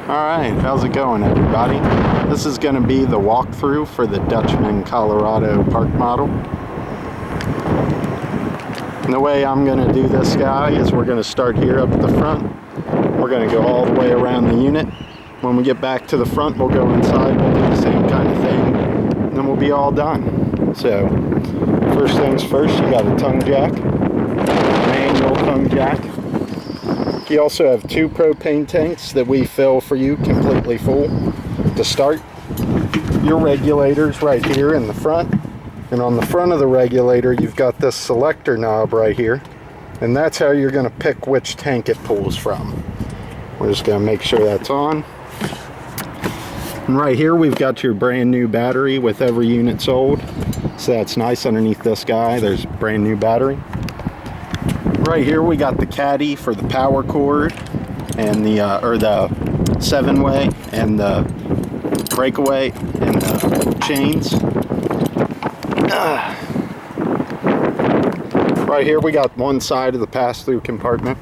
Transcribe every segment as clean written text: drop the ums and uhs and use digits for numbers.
Alright, how's it going everybody? This is going to be the walkthrough for the Dutchmen Colorado park model. And the way I'm going to do this guy is we're going to start here up at the front. We're going to go all the way around the unit. When we get back to the front, we'll go inside, we'll do the same kind of thing, and then we'll be all done. So, first things first, you got a tongue jack, manual tongue jack. You also have two propane tanks that we fill for you completely full to start. Your regulator's right here in the front, and on the front of the regulator you've got this selector knob right here, and that's how you're going to pick which tank it pulls from. We're just going to make sure that's on. And right here we've got your brand new battery with every unit sold, so that's nice. Underneath this guy there's a brand new battery. Right here we got the caddy for the power cord and the 7-way and the breakaway and the chains. Right here we got one side of the pass-through compartment,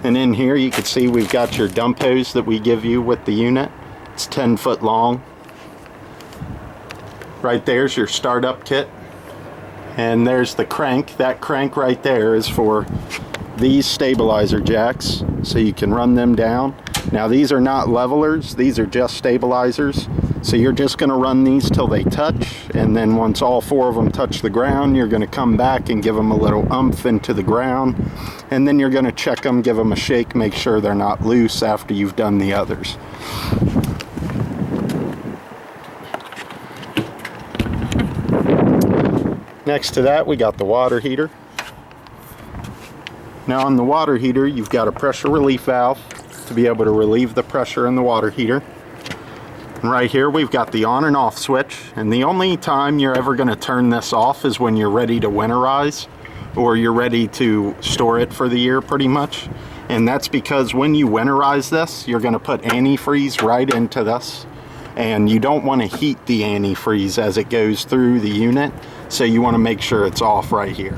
and in here you can see we've got your dump hose that we give you with the unit. It's 10 foot long. Right there's your startup kit. And there's the crank. That crank right there is for these stabilizer jacks, so you can run them down. Now these are not levelers, these are just stabilizers. So you're just going to run these till they touch, and then once all four of them touch the ground, you're going to come back and give them a little umph into the ground, and then you're going to check them, give them a shake, make sure they're not loose after you've done the others. Next to that we got the water heater. Now on the water heater you've got a pressure relief valve to be able to relieve the pressure in the water heater. And right here we've got the on and off switch, and the only time you're ever going to turn this off is when you're ready to winterize or you're ready to store it for the year pretty much. And that's because when you winterize this you're going to put antifreeze right into this, and you don't want to heat the antifreeze as it goes through the unit. So you want to make sure it's off right here.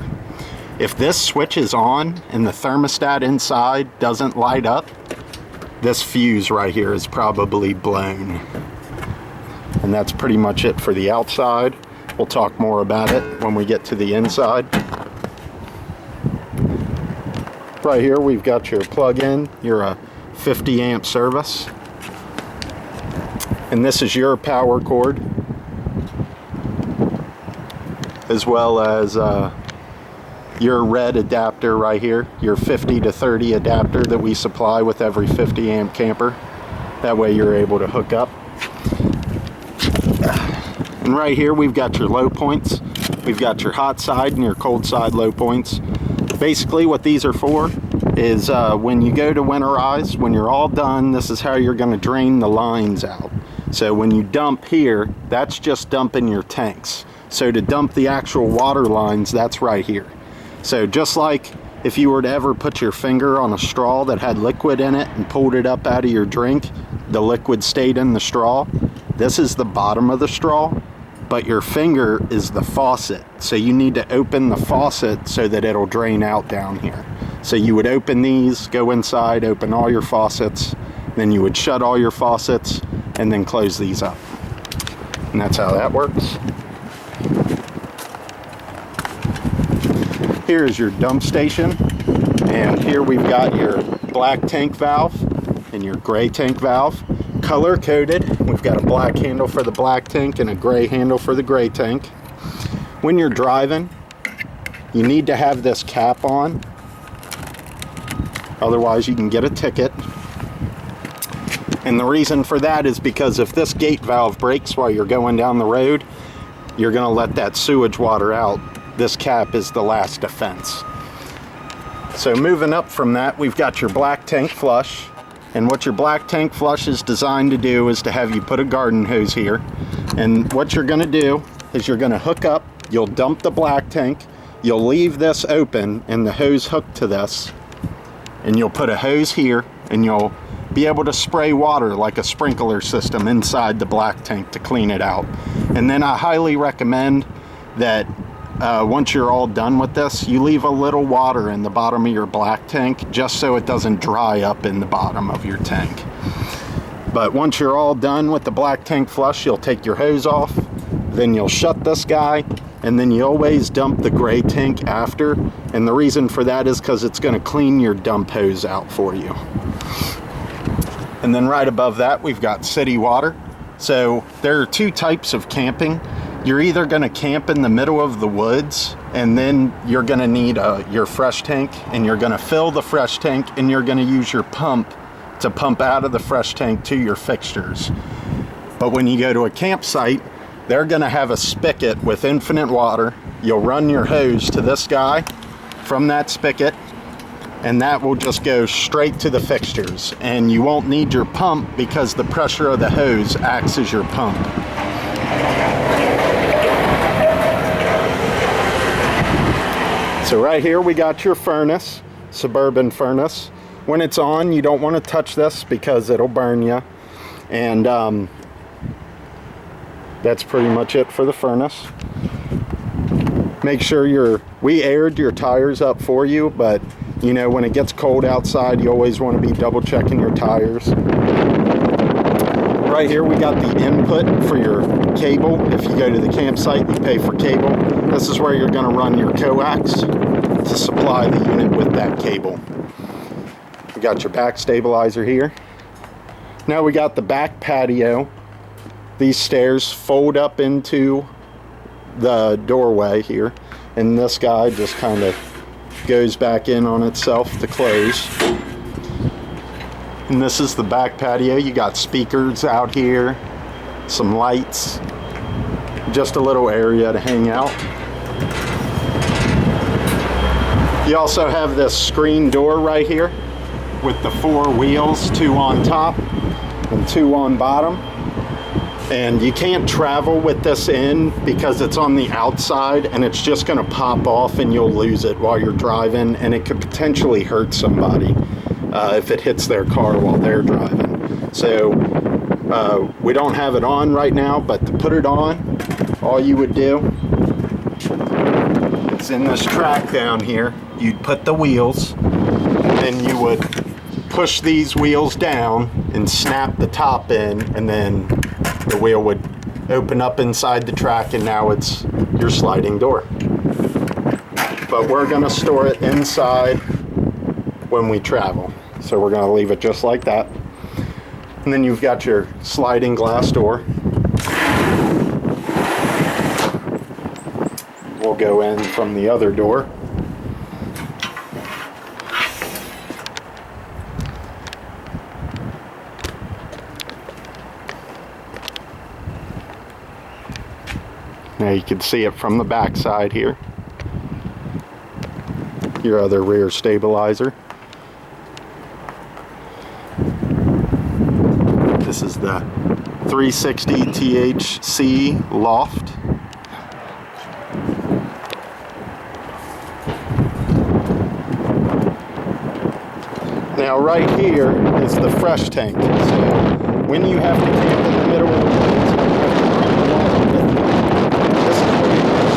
If this switch is on and the thermostat inside doesn't light up, this fuse right here is probably blown. And that's pretty much it for the outside. We'll talk more about it when we get to the inside. Right here we've got your plug-in, your 50 amp service. And this is your power cord, as well as your red adapter right here, your 50 to 30 adapter that we supply with every 50 amp camper. That way you're able to hook up. And right here we've got your low points. We've got your hot side and your cold side low points. Basically what these are for is when you go to winterize, when you're all done, this is how you're going to drain the lines out. So when you dump here, that's just dumping your tanks. So to dump the actual water lines, that's right here. So just like if you were to ever put your finger on a straw that had liquid in it and pulled it up out of your drink, the liquid stayed in the straw. This is the bottom of the straw, but your finger is the faucet. So you need to open the faucet so that it'll drain out down here. So you would open these, go inside, open all your faucets, then you would shut all your faucets and then close these up. And that's how that works. Here's your dump station, and here we've got your black tank valve and your gray tank valve, color coded. We've got a black handle for the black tank and a gray handle for the gray tank. When you're driving, you need to have this cap on, otherwise you can get a ticket. And the reason for that is because if this gate valve breaks while you're going down the road, you're going to let that sewage water out. This cap is the last defense. So moving up from that, we've got your black tank flush. And what your black tank flush is designed to do is to have you put a garden hose here. And what you're going to do is you're going to hook up, you'll dump the black tank, you'll leave this open and the hose hooked to this. And you'll put a hose here and you'll be able to spray water like a sprinkler system inside the black tank to clean it out. And then I highly recommend that once you're all done with this, you leave a little water in the bottom of your black tank just so it doesn't dry up in the bottom of your tank. But once you're all done with the black tank flush, you'll take your hose off, then you'll shut this guy, and then you always dump the gray tank after. And the reason for that is because it's going to clean your dump hose out for you. And then right above that, we've got city water. So there are two types of camping. You're either going to camp in the middle of the woods, and then you're going to need your fresh tank, and you're going to fill the fresh tank, and you're going to use your pump to pump out of the fresh tank to your fixtures. But when you go to a campsite, they're going to have a spigot with infinite water. You'll run your hose to this guy from that spigot, and that will just go straight to the fixtures. And you won't need your pump because the pressure of the hose acts as your pump. So right here we got your furnace, Suburban furnace. When it's on, you don't want to touch this because it'll burn you. And that's pretty much it for the furnace. Make sure we aired your tires up for you, but you know, when it gets cold outside, you always want to be double checking your tires. Right here we got the input for your cable. If you go to the campsite, you pay for cable. This is where you're going to run your coax to supply the unit with that cable. We got your back stabilizer here. Now we got the back patio. These stairs fold up into the doorway here, and this guy just kind of goes back in on itself to close. And this is the back patio. You got speakers out here, some lights, just a little area to hang out. You also have this screen door right here with the 4 wheels, 2 on top and 2 on bottom. And you can't travel with this in because it's on the outside, and it's just going to pop off and you'll lose it while you're driving, and it could potentially hurt somebody if it hits their car while they're driving. So we don't have it on right now, but to put it on, all you would do, it's in this track down here. You'd put the wheels, then you would push these wheels down and snap the top in, and then the wheel would open up inside the track, and now it's your sliding door. But we're going to store it inside when we travel, so we're going to leave it just like that. And then you've got your sliding glass door. We'll go in from the other door. Now you can see it from the back side here. Your other rear stabilizer. This is the 360 THC loft. Now right here is the fresh tank. So when you have to camp in the middle of the woods, this is where you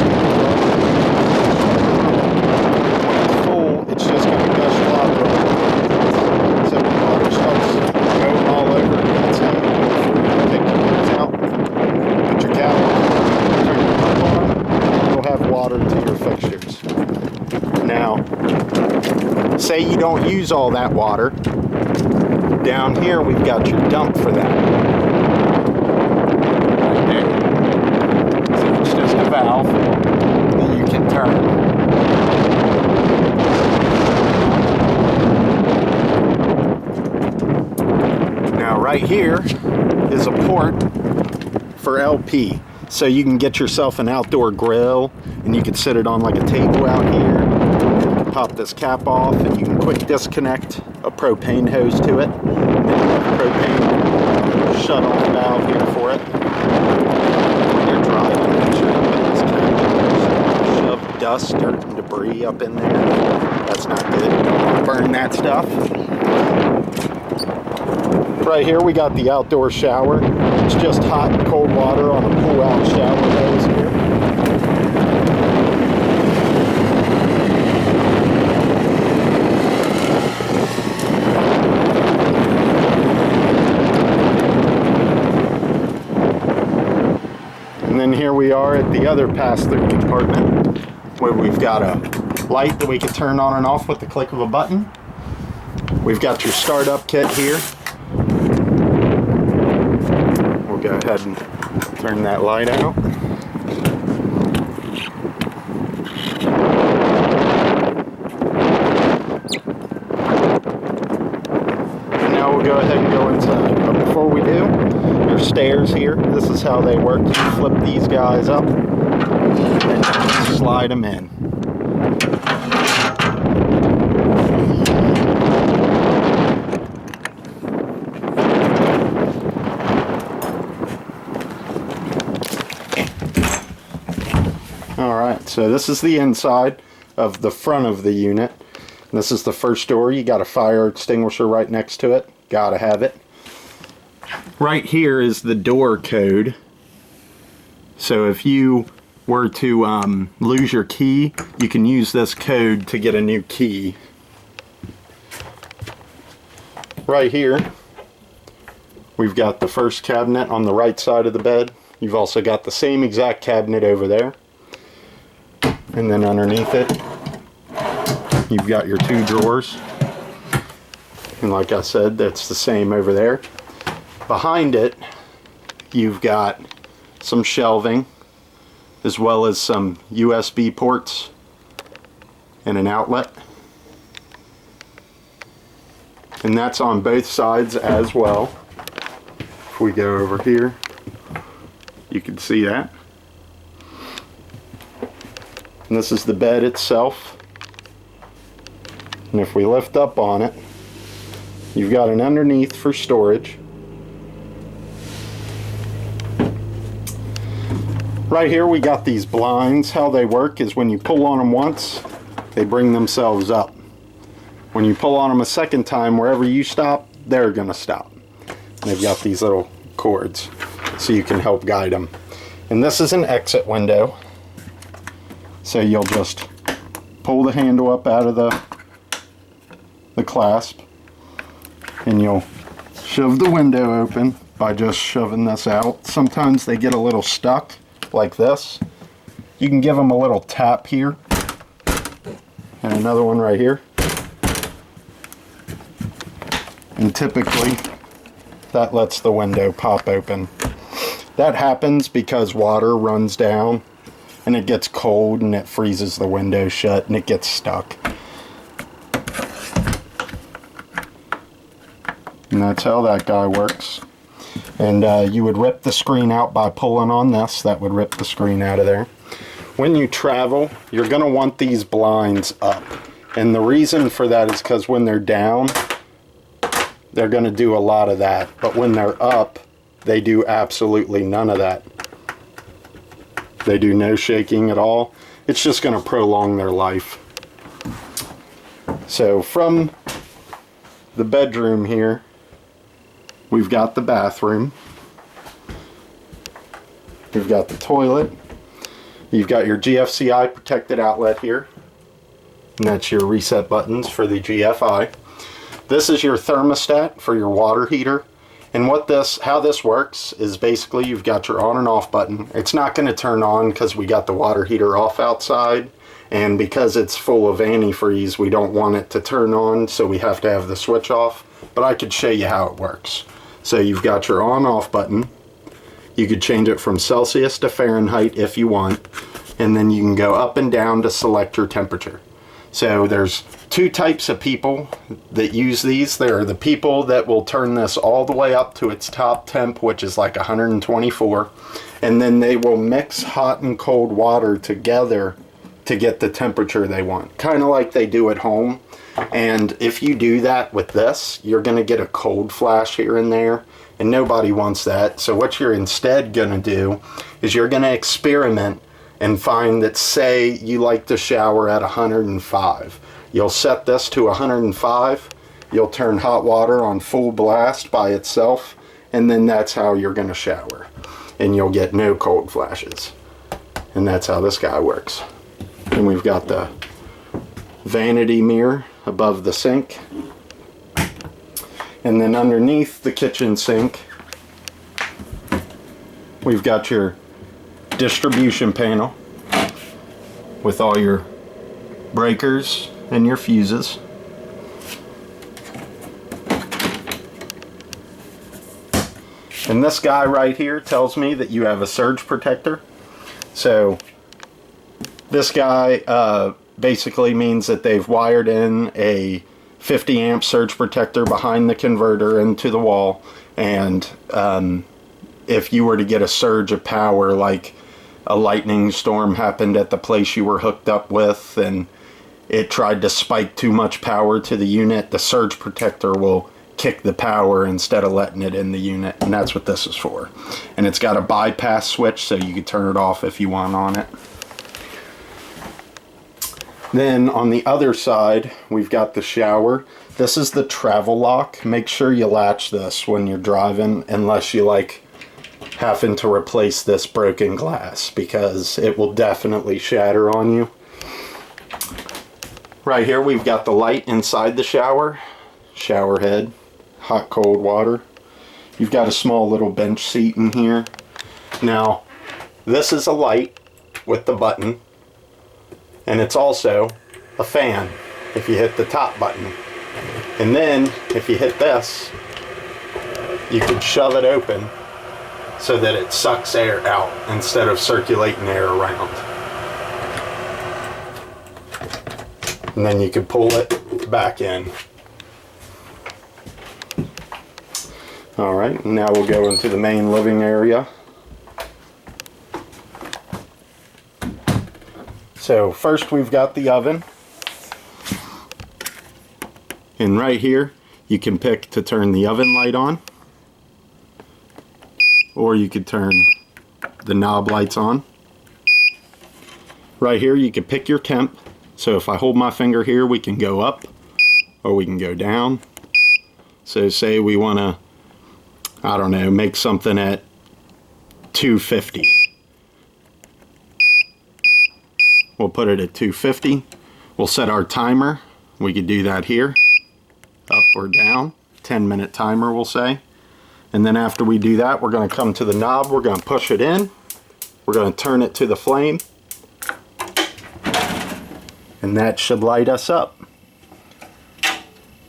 when it's full, it's just going to gush water over. So when water starts going all over, that's how you take the woods out, put your cap on, turn your pump on, you'll have water to your fixtures. Now, say you don't use all that water, down here we've got your dump for that. Right there. So it's just a valve that you can turn. Now right here is a port for LP. So you can get yourself an outdoor grill, and you can sit it on like a table out here. Pop this cap off, and you can quick disconnect a propane hose to it. And then you have a propane shut-off valve here for it. When you're driving, make sure you put this cap on. Shove dust, dirt, and debris up in there. That's not good. You don't want to burn that stuff. Right here we got the outdoor shower. It's just hot and cold water on a pull-out shower hose here. here we are at the other pass-through compartment, where we've got a light that we can turn on and off with the click of a button. We've got your startup kit here. We'll go ahead and turn that light out. And now we'll go ahead and go inside. But before we do, your stairs here, this is how they work. You flip these guys up and slide them in. Alright, so this is the inside of the front of the unit. This is the first door. You got a fire extinguisher right next to it. Gotta have it. Right here is the door code. So if you were to lose your key, you can use this code to get a new key. Right here, we've got the first cabinet on the right side of the bed. You've also got the same exact cabinet over there. And then underneath it, you've got your two drawers. And like I said, that's the same over there. Behind it, you've got some shelving, as well as some USB ports and an outlet. And that's on both sides as well. If we go over here, you can see that. And this is the bed itself. And if we lift up on it, you've got an underneath for storage. Right here we got these blinds. How they work is when you pull on them once, they bring themselves up. When you pull on them a second time, wherever you stop, they're going to stop. And they've got these little cords so you can help guide them. And this is an exit window. So you'll just pull the handle up out of the clasp, and you'll shove the window open by just shoving this out. Sometimes they get a little stuck like this. You can give them a little tap here, and another one right here. And typically that lets the window pop open. That happens because water runs down and it gets cold and it freezes the window shut and it gets stuck. And that's how that guy works. And you would rip the screen out by pulling on this. That would rip the screen out of there. When you travel, you're going to want these blinds up. And the reason for that is because when they're down, they're going to do a lot of that. But when they're up, they do absolutely none of that. They do no shaking at all. It's just going to prolong their life. So from the bedroom here, we've got the bathroom. We've got the toilet. You've got your GFCI protected outlet here. And that's your reset buttons for the GFI. This is your thermostat for your water heater. And how this works is basically you've got your on and off button. It's not going to turn on because we got the water heater off outside, and because it's full of antifreeze we don't want it to turn on, so we have to have the switch off. But I could show you how it works. So you've got your on off button. You could change it from Celsius to Fahrenheit if you want, and then you can go up and down to select your temperature. So there's two types of people that use these. There are the people that will turn this all the way up to its top temp, which is like 124, and then they will mix hot and cold water together to get the temperature they want, kind of like they do at home. And if you do that with this, you're going to get a cold flash here and there, and nobody wants that. So what you're instead going to do is you're going to experiment and find that, say you like to shower at 105. You'll set this to 105, you'll turn hot water on full blast by itself, and then that's how you're going to shower. And you'll get no cold flashes. And that's how this guy works. And we've got the vanity mirror above the sink. And then underneath the kitchen sink, we've got your distribution panel with all your breakers and your fuses. And this guy right here tells me that you have a surge protector. So this guy basically means that they've wired in a 50 amp surge protector behind the converter into the wall, and if you were to get a surge of power, like a lightning storm happened at the place you were hooked up with and it tried to spike too much power to the unit, the surge protector will kick the power instead of letting it in the unit, and that's what this is for. And it's got a bypass switch, so you can turn it off if you want on it. Then on the other side, we've got the shower. This is the travel lock. Make sure you latch this when you're driving, unless you like having to replace this broken glass, because it will definitely shatter on you. Right here we've got the light inside the shower head, hot cold water. You've got a small little bench seat in here. Now this is a light with the button, and it's also a fan if you hit the top button. And then if you hit this, you could shove it open so that it sucks air out instead of circulating air around. And then you can pull it back in. Alright, now we'll go into the main living area. So first we've got the oven. And right here you can pick to turn the oven light on, or you could turn the knob lights on. Right here you can pick your temp. So if I hold my finger here, we can go up or we can go down. So say we want to, I don't know, make something at 250. We'll put it at 250. We'll set our timer. We could do that here, up or down. 10-minute timer, we'll say. And then after we do that, we're going to come to the knob. We're going to push it in. We're going to turn it to the flame. And that should light us up.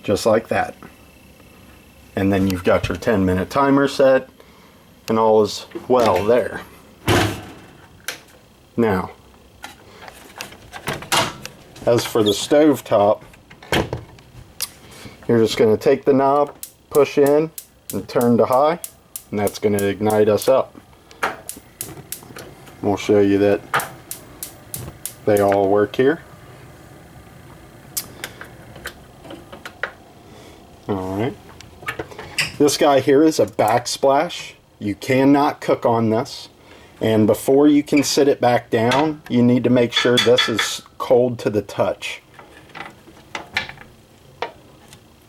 Just like that. And then you've got your 10-minute timer set, and all is well there. Now, as for the stove top, you're just going to take the knob, push in, and turn to high, and that's going to ignite us up. We'll show you that they all work here. Alright. This guy here is a backsplash. You cannot cook on this. And before you can sit it back down, you need to make sure this is cold to the touch.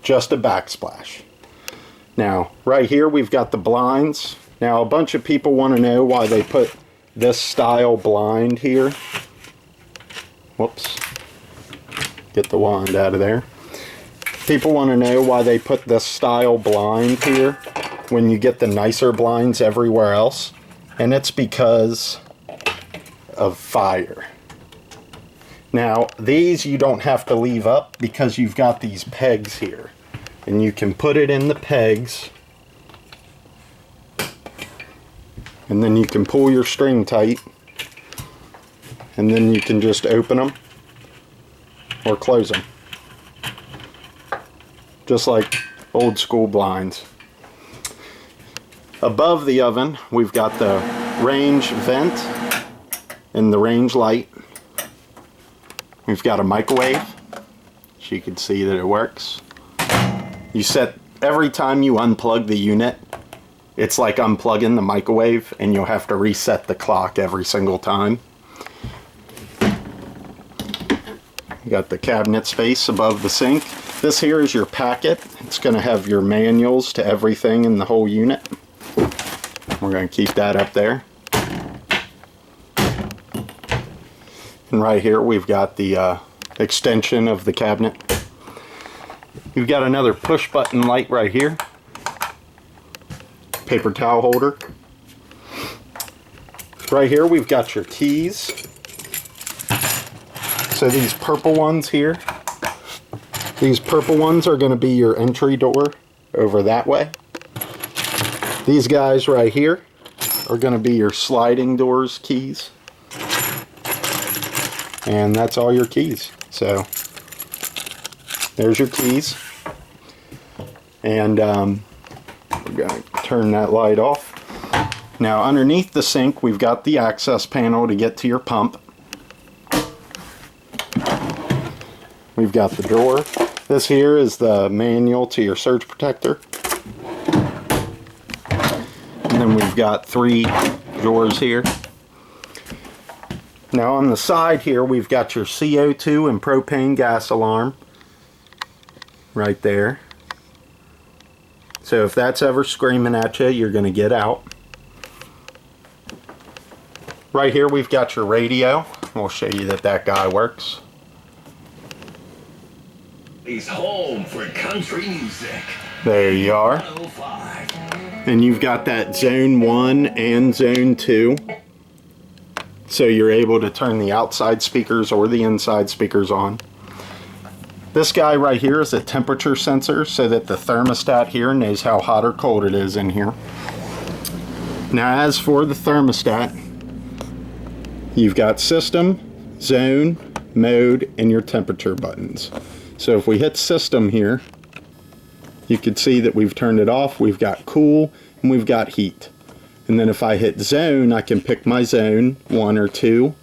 Just a backsplash. Now, right here we've got the blinds. Now, a bunch of people want to know why they put this style blind here. Whoops. Get the wand out of there. People want to know why they put this style blind here when you get the nicer blinds everywhere else. And it's because of fire. Now, these you don't have to leave up because you've got these pegs here. And you can put it in the pegs. And then you can pull your string tight. And then you can just open them or close them. Just like old school blinds. Above the oven, we've got the range vent and the range light. We've got a microwave, so you can see that it works. You set, every time you unplug the unit, it's like unplugging the microwave, and you'll have to reset the clock every single time. You got the cabinet space above the sink. This here is your packet. It's going to have your manuals to everything in the whole unit. We're going to keep that up there. And right here we've got the extension of the cabinet. You've got another push button light right here. Paper towel holder. Right here we've got your keys. So these purple ones here, these purple ones are going to be your entry door over that way. These guys right here are going to be your sliding doors keys. And that's all your keys. So there's your keys. And we're going to turn that light off. Now underneath the sink we've got the access panel to get to your pump. We've got the drawer. This here is the manual to your surge protector. And then we've got 3 drawers here. Now on the side here we've got your CO2 and propane gas alarm right there. So if that's ever screaming at you, you're going to get out. Right here we've got your radio. We'll show you that that guy works. He's home for country music. There you are. 105. And you've got that zone 1 and zone 2. So you're able to turn the outside speakers or the inside speakers on. This guy right here is a temperature sensor so that the thermostat here knows how hot or cold it is in here. Now as for the thermostat, you've got system, zone, mode, and your temperature buttons. So if we hit system here, you can see that we've turned it off. We've got cool and we've got heat. And then if I hit zone, I can pick my zone, 1 or 2.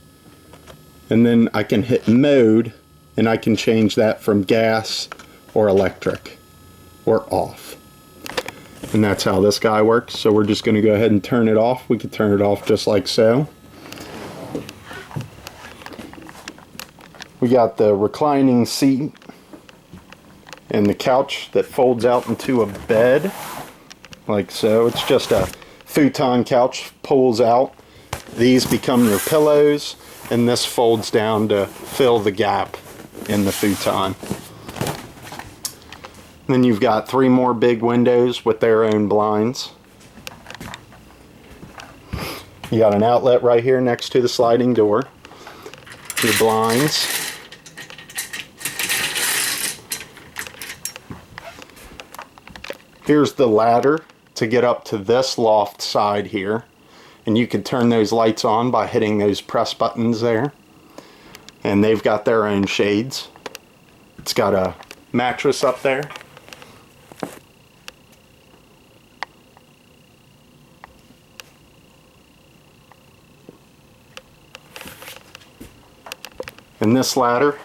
And then I can hit mode and I can change that from gas or electric or off. And that's how this guy works. So we're just going to go ahead and turn it off. We can turn it off just like so. We got the reclining seat and the couch that folds out into a bed like so. It's just a futon couch, pulls out. These become your pillows and this folds down to fill the gap in the futon. Then you've got 3 more big windows with their own blinds. You got an outlet right here next to the sliding door. Your blinds. Here's the ladder to get up to this loft side here. And you can turn those lights on by hitting those press buttons there. And they've got their own shades. It's got a mattress up there. And this ladder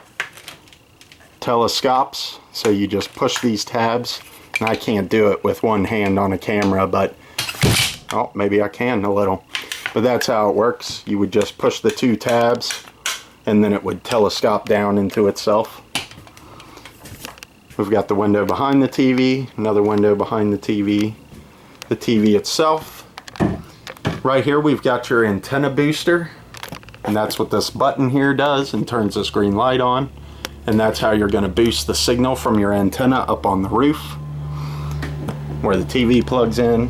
telescopes, so you just push these tabs. And I can't do it with one hand on a camera, but oh, maybe I can a little. But that's how it works. You would just push the 2 tabs and then it would telescope down into itself. We've got the window behind the TV, another window behind the TV itself. Right here we've got your antenna booster, and that's what this button here does and turns this green light on. And that's how you're going to boost the signal from your antenna up on the roof where the TV plugs in.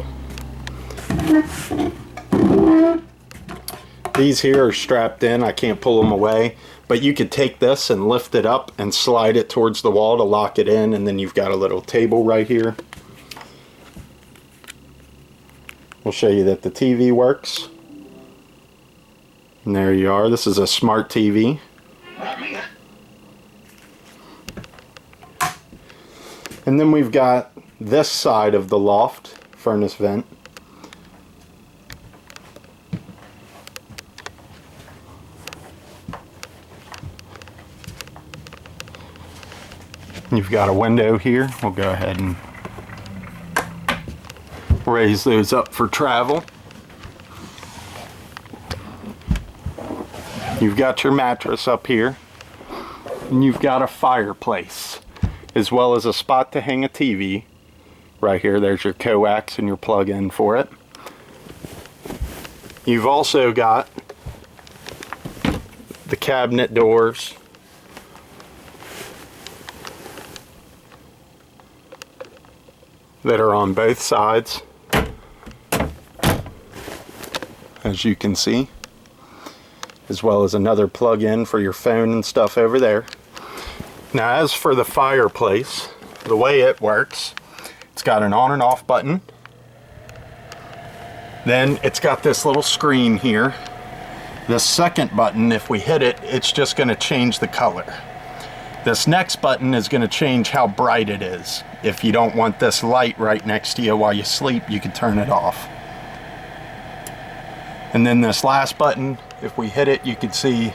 These here are strapped in. I can't pull them away, but you could take this and lift it up and slide it towards the wall to lock it in, and then you've got a little table right here. We'll show you that the TV works. And there you are. This is a smart TV. And then we've got this side of the loft furnace vent. You've got a window here. We'll go ahead and raise those up for travel. You've got your mattress up here, and you've got a fireplace, as well as a spot to hang a TV. Right here, there's your coax and your plug-in for it. You've also got the cabinet doors. That are on both sides, as you can see. as well as another plug-in for your phone and stuff over there. Now, as for the fireplace, the way it works, it's got an on and off button. Then it's got this little screen here. This second button, if we hit it, it's just going to change the color. This next button is going to change how bright it is. If you don't want this light right next to you while you sleep, you can turn it off. And then this last button, if we hit it, you can see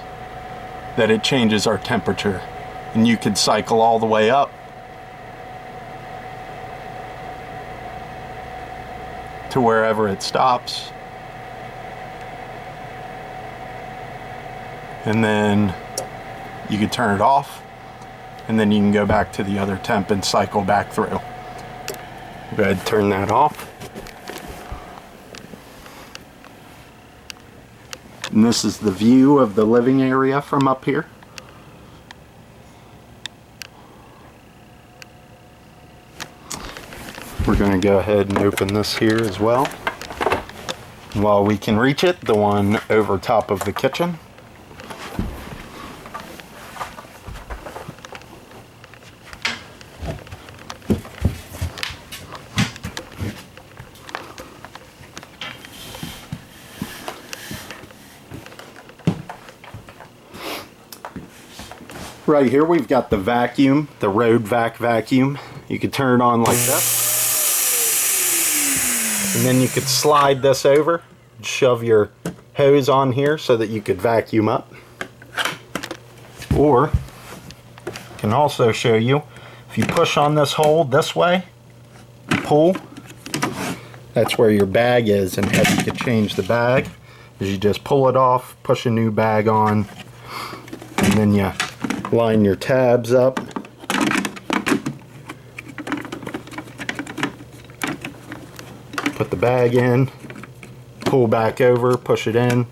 that it changes our temperature. And you can cycle all the way up to wherever it stops. And then you can turn it off, and then you can go back to the other temp and cycle back through. Go ahead and turn that off. And this is the view of the living area from up here. We're going to go ahead and open this here as well. While we can reach it, the one over top of the kitchen. Right here we've got the vacuum, the road vacuum. You can turn it on like this. And then you could slide this over, shove your hose on here so that you could vacuum up. Or, I can also show you, if you push on this hole this way, pull, that's where your bag is and how you could change the bag. Is you just pull it off, push a new bag on, and then you line your tabs up. Put the bag in, pull back over, push it in,